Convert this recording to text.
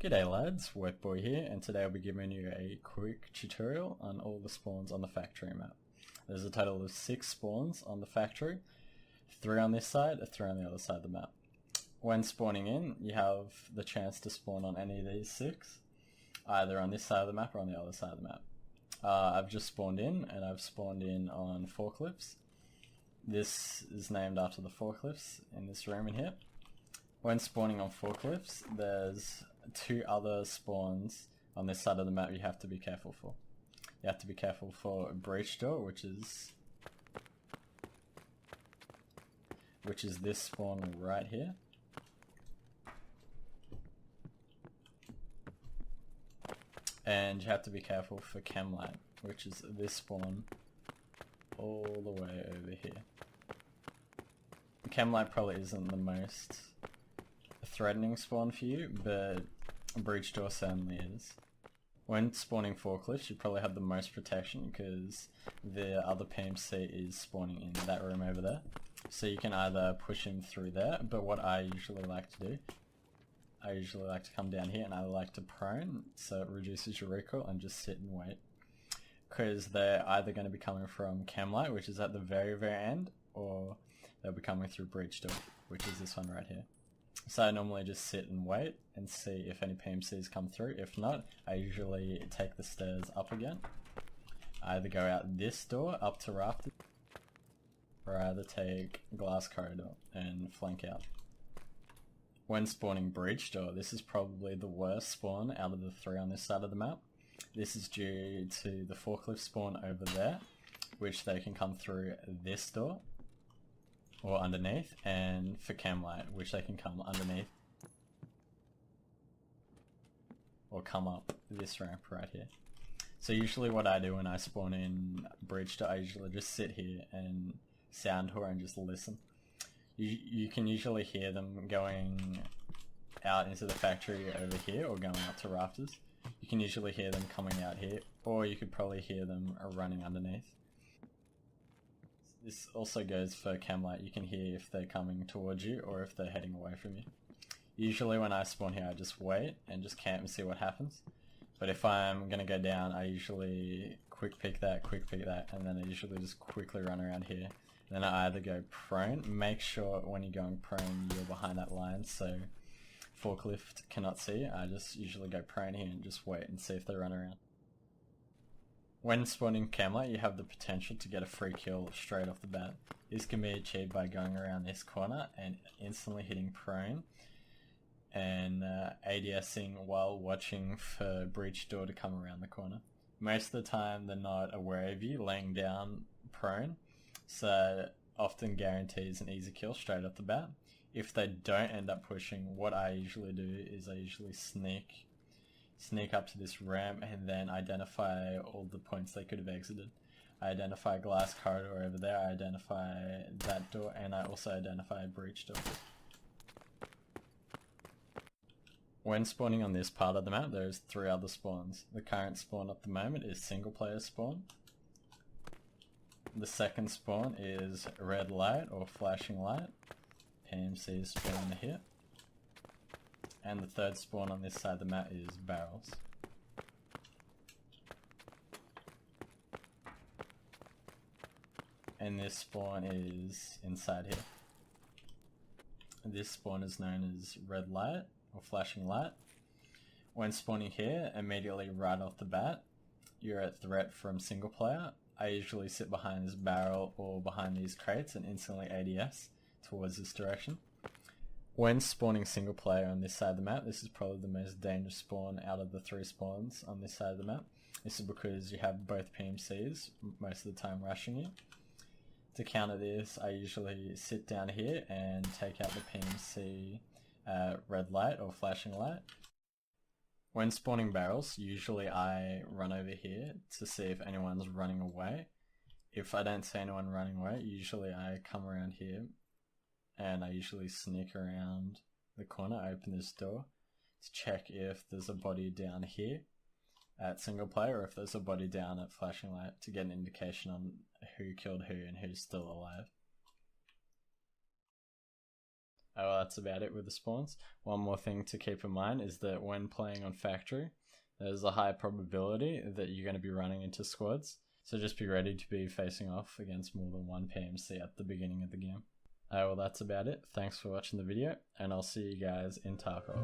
G'day lads, WetBoi here, and today I'll be giving you a quick tutorial on all the spawns on the factory map. There's a total of 6 spawns on the factory, 3 on this side, and 3 on the other side of the map. When spawning in, you have the chance to spawn on any of these 6, either on this side of the map or on the other side of the map. I've just spawned in, and I've spawned in on forklifts. This is named after the forklifts in this room in here. When spawning on forklifts, there's 2 other spawns on this side of the map you have to be careful for. You have to be careful for a breach door, which is this spawn right here. And you have to be careful for camlight, which is this spawn all the way over here. Camlight probably isn't the most threatening spawn for you, but breach door certainly is. When spawning forklifts, you probably have the most protection because the other PMC is spawning in that room over there. So you can either push him through there, but what I usually like to do, I usually like to come down here and I like to prone, so it reduces your recoil, and just sit and wait. Because they're either going to be coming from camlight, which is at the very end, or they'll be coming through breach door, which is this one right here. So I normally just sit and wait and see if any PMCs come through. If not, I usually take the stairs up again. I either go out this door up to rafters, or I either take glass corridor and flank out. When spawning breach door, this is probably the worst spawn out of the 3 on this side of the map. This is due to the forklift spawn over there, which they can come through this door or underneath, and for camlight, which they can come underneath or come up this ramp right here. So usually what I do when I spawn in breach door, I usually just sit here and sound whore and just listen. You can usually hear them going out into the factory over here or going up to rafters. You can usually hear them coming out here, or you could probably hear them running underneath. This also goes for camlight. You can hear if they're coming towards you or if they're heading away from you. Usually when I spawn here, I just wait and just camp and see what happens. But if I'm going to go down, I usually quick pick that, and then I usually just quickly run around here. Then I either go prone. Make sure when you're going prone, you're behind that line so forklift cannot see you. I just usually go prone here and just wait and see if they run around. When spawning camlight, you have the potential to get a free kill straight off the bat. This can be achieved by going around this corner and instantly hitting prone and ADSing while watching for breach door to come around the corner. Most of the time they're not aware of you laying down prone, so often guarantees an easy kill straight off the bat. If they don't end up pushing, what I usually do is I usually sneak up to this ramp and then identify all the points they could have exited. I identify glass corridor over there, I identify that door, and I also identify a breach door. When spawning on this part of the map, there's 3 other spawns. The current spawn at the moment is single player spawn. The second spawn is red light or flashing light. PMC spawn here. And the third spawn on this side of the map is barrels. And this spawn is inside here. This spawn is known as red light or flashing light. When spawning here, immediately right off the bat, you're at threat from single player. I usually sit behind this barrel or behind these crates and instantly ADS towards this direction. When spawning single player on this side of the map, this is probably the most dangerous spawn out of the 3 spawns on this side of the map. This is because you have both PMCs most of the time rushing you. To counter this, I usually sit down here and take out the PMC red light or flashing light. When spawning barrels, usually I run over here to see if anyone's running away. If I don't see anyone running away, usually I come around here and I usually sneak around the corner, open this door to check if there's a body down here at single player or if there's a body down at flashing light to get an indication on who killed who and who's still alive. Oh, well, that's about it with the spawns. One more thing to keep in mind is that when playing on factory, there's a high probability that you're going to be running into squads. So just be ready to be facing off against more than one PMC at the beginning of the game. Well, that's about it. Thanks for watching the video, and I'll see you guys in Tarkov.